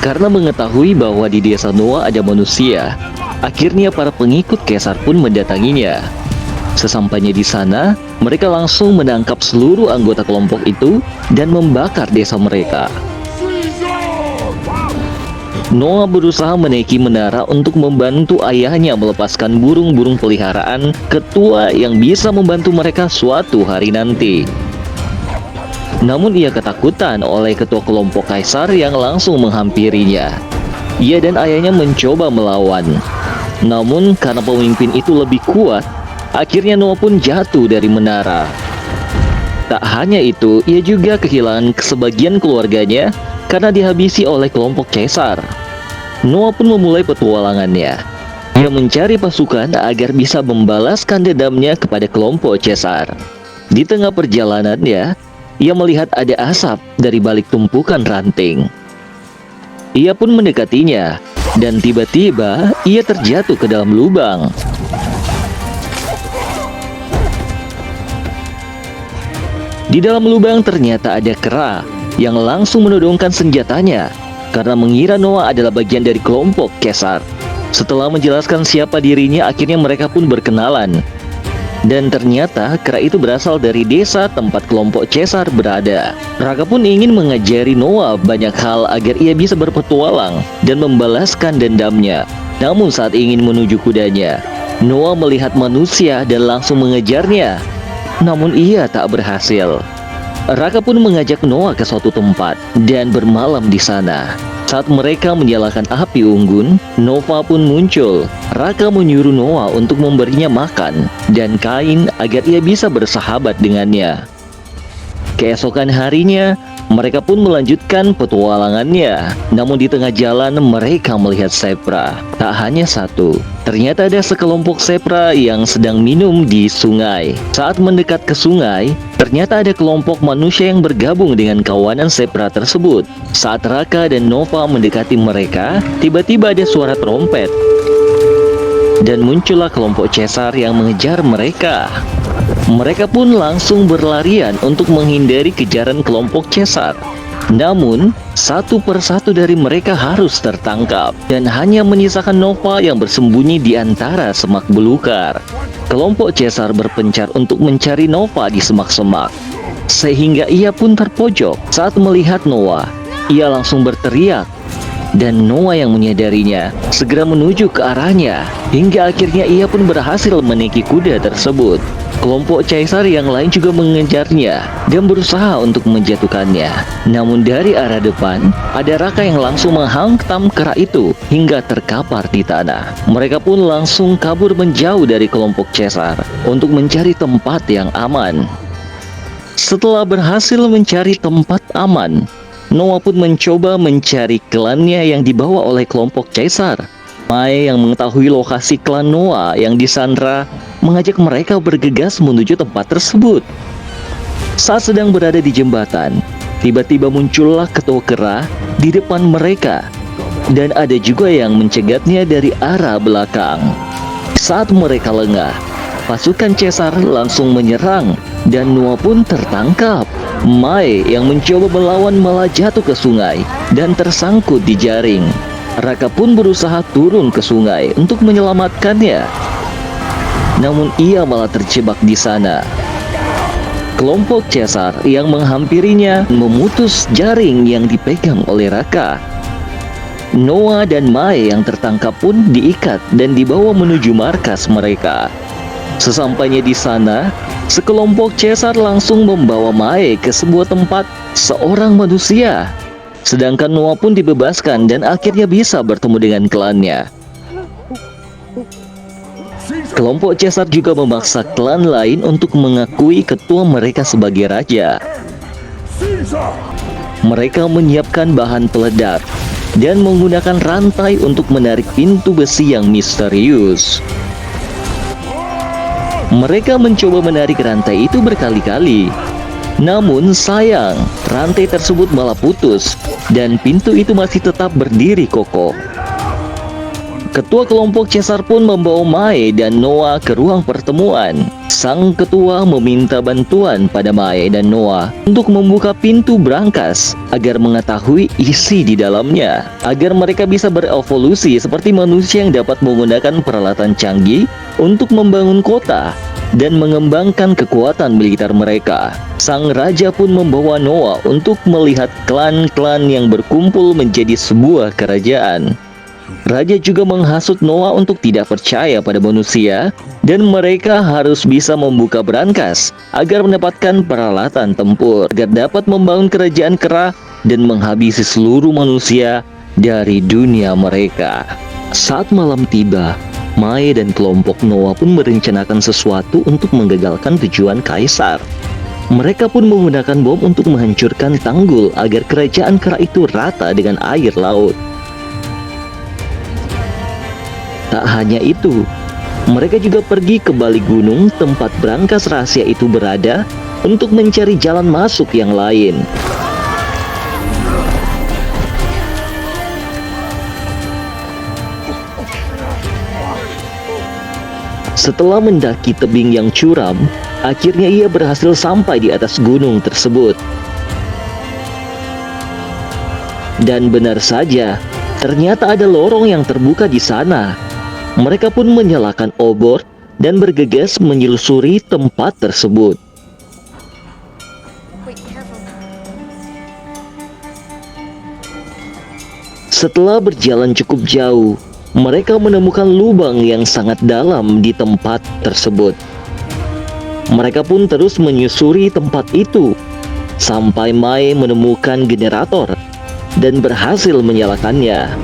Karena mengetahui bahwa di desa Noah ada manusia, akhirnya para pengikut Kaisar pun mendatanginya. Sesampainya di sana, mereka langsung menangkap seluruh anggota kelompok itu dan membakar desa mereka. Noah berusaha menaiki menara untuk membantu ayahnya melepaskan burung-burung peliharaan ketua yang bisa membantu mereka suatu hari nanti. Namun ia ketakutan oleh ketua kelompok Kaisar yang langsung menghampirinya. Ia dan ayahnya mencoba melawan. Namun karena pemimpin itu lebih kuat, akhirnya Noah pun jatuh dari menara. Tak hanya itu, ia juga kehilangan sebagian keluarganya karena dihabisi oleh kelompok Kaisar. Noah pun memulai petualangannya. Ia mencari pasukan agar bisa membalaskan dendamnya kepada kelompok Kaisar. Di tengah perjalanannya, ia melihat ada asap dari balik tumpukan ranting. Ia pun mendekatinya, dan tiba-tiba ia terjatuh ke dalam lubang. Di dalam lubang ternyata ada kera yang langsung menodongkan senjatanya karena mengira Noah adalah bagian dari kelompok Kaisar. Setelah menjelaskan siapa dirinya, akhirnya mereka pun berkenalan. Dan ternyata kera itu berasal dari desa tempat kelompok Kaisar berada. Raka pun ingin mengajari Noah banyak hal agar ia bisa berpetualang dan membalaskan dendamnya. Namun saat ingin menuju kudanya, Noah melihat manusia dan langsung mengejarnya. Namun ia tak berhasil. Raka pun mengajak Noah ke suatu tempat dan bermalam di sana. Saat mereka menyalakan api unggun, Nova pun muncul. Raka menyuruh Noah untuk memberinya makan dan kain agar ia bisa bersahabat dengannya. Keesokan harinya, mereka pun melanjutkan petualangannya. Namun di tengah jalan mereka melihat zebra. Tak hanya satu, ternyata ada sekelompok zebra yang sedang minum di sungai. Saat mendekat ke sungai, ternyata ada kelompok manusia yang bergabung dengan kawanan zebra tersebut. Saat Raka dan Nova mendekati mereka, tiba-tiba ada suara trompet. Dan muncullah kelompok Kaisar yang mengejar mereka. Mereka pun langsung berlarian untuk menghindari kejaran kelompok Kaisar. Namun, satu persatu dari mereka harus tertangkap, dan hanya menyisakan Nova yang bersembunyi di antara semak belukar. Kelompok Kaisar berpencar untuk mencari Nova di semak-semak, sehingga ia pun terpojok. Saat melihat Noah, ia langsung berteriak, dan Noah yang menyadarinya segera menuju ke arahnya, hingga akhirnya ia pun berhasil menaiki kuda tersebut. Kelompok Kaisar yang lain juga mengejarnya dan berusaha untuk menjatuhkannya. Namun dari arah depan, ada Raka yang langsung menghantam kera itu hingga terkapar di tanah. Mereka pun langsung kabur menjauh dari kelompok Kaisar untuk mencari tempat yang aman. Setelah berhasil mencari tempat aman, Noah pun mencoba mencari klannya yang dibawa oleh kelompok Kaisar. Mai yang mengetahui lokasi klan Noah yang disandra mengajak mereka bergegas menuju tempat tersebut. Saat sedang berada di jembatan, tiba-tiba muncullah ketua kera di depan mereka, dan ada juga yang mencegatnya dari arah belakang. Saat mereka lengah, pasukan Kaisar langsung menyerang dan Noah pun tertangkap. Mai yang mencoba melawan malah jatuh ke sungai dan tersangkut di jaring. Raka pun berusaha turun ke sungai untuk menyelamatkannya. Namun ia malah terjebak di sana. Kelompok Kaisar yang menghampirinya memutus jaring yang dipegang oleh Raka. Noah dan Mai yang tertangkap pun diikat dan dibawa menuju markas mereka. Sesampainya di sana, sekelompok Kaisar langsung membawa Mai ke sebuah tempat seorang manusia. Sedangkan Noah pun dibebaskan dan akhirnya bisa bertemu dengan klannya. Kelompok Kaisar juga memaksa klan lain untuk mengakui ketua mereka sebagai raja. Mereka menyiapkan bahan peledak dan menggunakan rantai untuk menarik pintu besi yang misterius. Mereka mencoba menarik rantai itu berkali-kali. Namun sayang, rantai tersebut malah putus dan pintu itu masih tetap berdiri kokoh. Ketua kelompok Caesar pun membawa Mae dan Noah ke ruang pertemuan. Sang ketua meminta bantuan pada Mae dan Noah untuk membuka pintu brankas agar mengetahui isi di dalamnya, agar mereka bisa berevolusi seperti manusia yang dapat menggunakan peralatan canggih untuk membangun kota dan mengembangkan kekuatan militer mereka. Sang raja pun membawa Noah untuk melihat klan-klan yang berkumpul menjadi sebuah kerajaan. Raja juga menghasut Noah untuk tidak percaya pada manusia dan mereka harus bisa membuka brankas agar mendapatkan peralatan tempur agar dapat membangun kerajaan kera dan menghabisi seluruh manusia dari dunia mereka. Saat malam tiba, Mae dan kelompok Noah pun merencanakan sesuatu untuk menggagalkan tujuan kaisar. Mereka pun menggunakan bom untuk menghancurkan tanggul agar kerajaan kera itu rata dengan air laut. Tak hanya itu, mereka juga pergi ke balik gunung tempat brankas rahasia itu berada untuk mencari jalan masuk yang lain. Setelah mendaki tebing yang curam, akhirnya ia berhasil sampai di atas gunung tersebut. Dan benar saja, ternyata ada lorong yang terbuka di sana. Mereka pun menyalakan obor dan bergegas menyelusuri tempat tersebut. Setelah berjalan cukup jauh, mereka menemukan lubang yang sangat dalam di tempat tersebut. Mereka pun terus menyusuri tempat itu sampai Mae menemukan generator dan berhasil menyalakannya.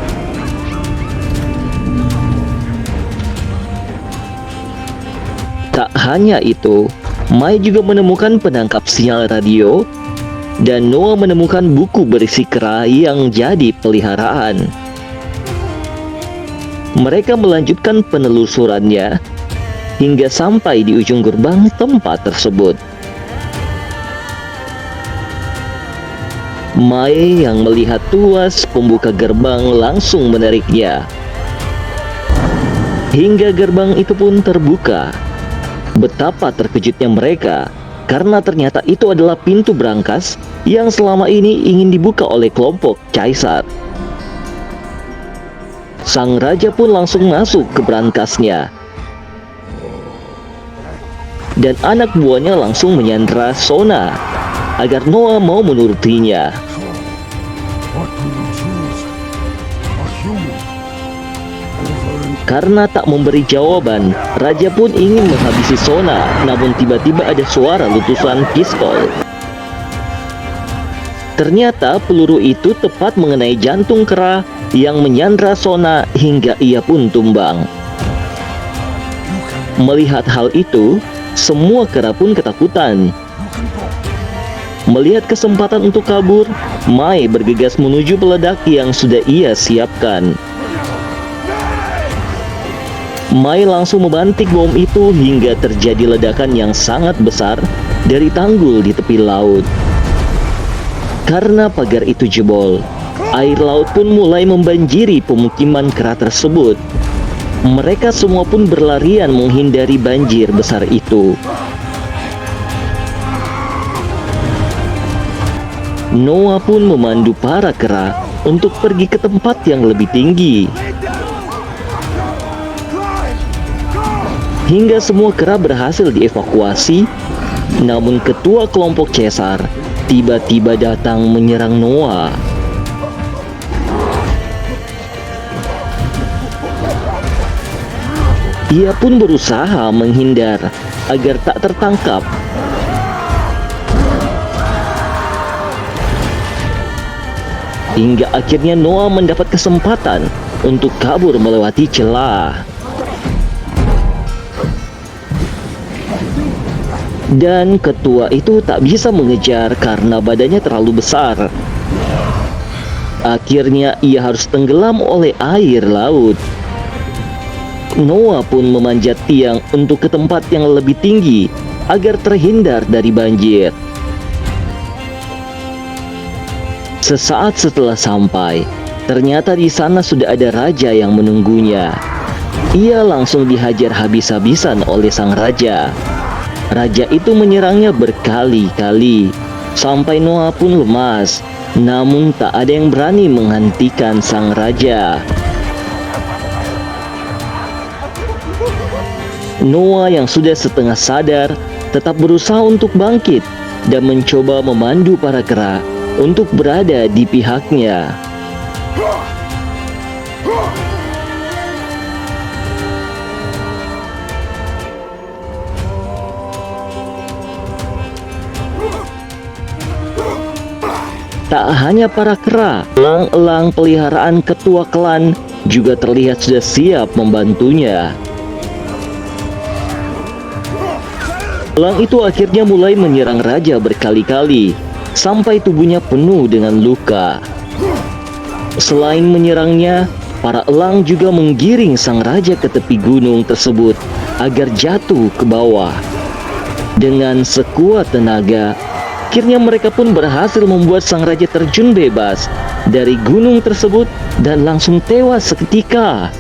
Tak hanya itu, Mae juga menemukan penangkap sinyal radio dan Noah menemukan buku berisi kera yang jadi peliharaan. Mereka melanjutkan penelusurannya hingga sampai di ujung gerbang tempat tersebut. Mae yang melihat tuas pembuka gerbang langsung menariknya. Hingga gerbang itu pun terbuka. Betapa terkejutnya mereka, karena ternyata itu adalah pintu brankas yang selama ini ingin dibuka oleh kelompok Caesar. Sang raja pun langsung masuk ke brankasnya. Dan anak buahnya langsung menyandra Sona agar Noah mau menurutinya. Karena tak memberi jawaban, raja pun ingin menghabisi Sona, namun tiba-tiba ada suara letusan pistol. Ternyata peluru itu tepat mengenai jantung kera yang menyandra Sona hingga ia pun tumbang. Melihat hal itu, semua kera pun ketakutan. Melihat kesempatan untuk kabur, Mae bergegas menuju peledak yang sudah ia siapkan. Mae langsung memantik bom itu hingga terjadi ledakan yang sangat besar dari tanggul di tepi laut. Karena pagar itu jebol, air laut pun mulai membanjiri pemukiman kera tersebut. Mereka semua pun berlarian menghindari banjir besar itu. Noah pun memandu para kera untuk pergi ke tempat yang lebih tinggi. Hingga semua kera berhasil dievakuasi, namun ketua kelompok Caesar tiba-tiba datang menyerang Noah. Ia pun berusaha menghindar agar tak tertangkap. Hingga akhirnya Noah mendapat kesempatan untuk kabur melewati celah. Dan ketua itu tak bisa mengejar karena badannya terlalu besar. Akhirnya ia harus tenggelam oleh air laut. Noah pun memanjat tiang untuk ke tempat yang lebih tinggi agar terhindar dari banjir. Sesaat setelah sampai, Ternyata di sana sudah ada raja yang menunggunya. Ia langsung dihajar habis-habisan oleh sang raja. Raja itu menyerangnya berkali-kali, sampai Noah pun lemas. Namun tak ada yang berani menghentikan sang raja. Noah yang sudah setengah sadar tetap berusaha untuk bangkit dan mencoba memandu para kera untuk berada di pihaknya. Tak hanya para kera, elang-elang peliharaan ketua klan juga terlihat sudah siap membantunya. Elang itu akhirnya mulai menyerang raja berkali-kali, sampai tubuhnya penuh dengan luka. Selain menyerangnya, para elang juga menggiring sang raja ke tepi gunung tersebut agar jatuh ke bawah. Dengan sekuat tenaga, akhirnya mereka pun berhasil membuat sang raja terjun bebas dari gunung tersebut dan langsung tewas seketika.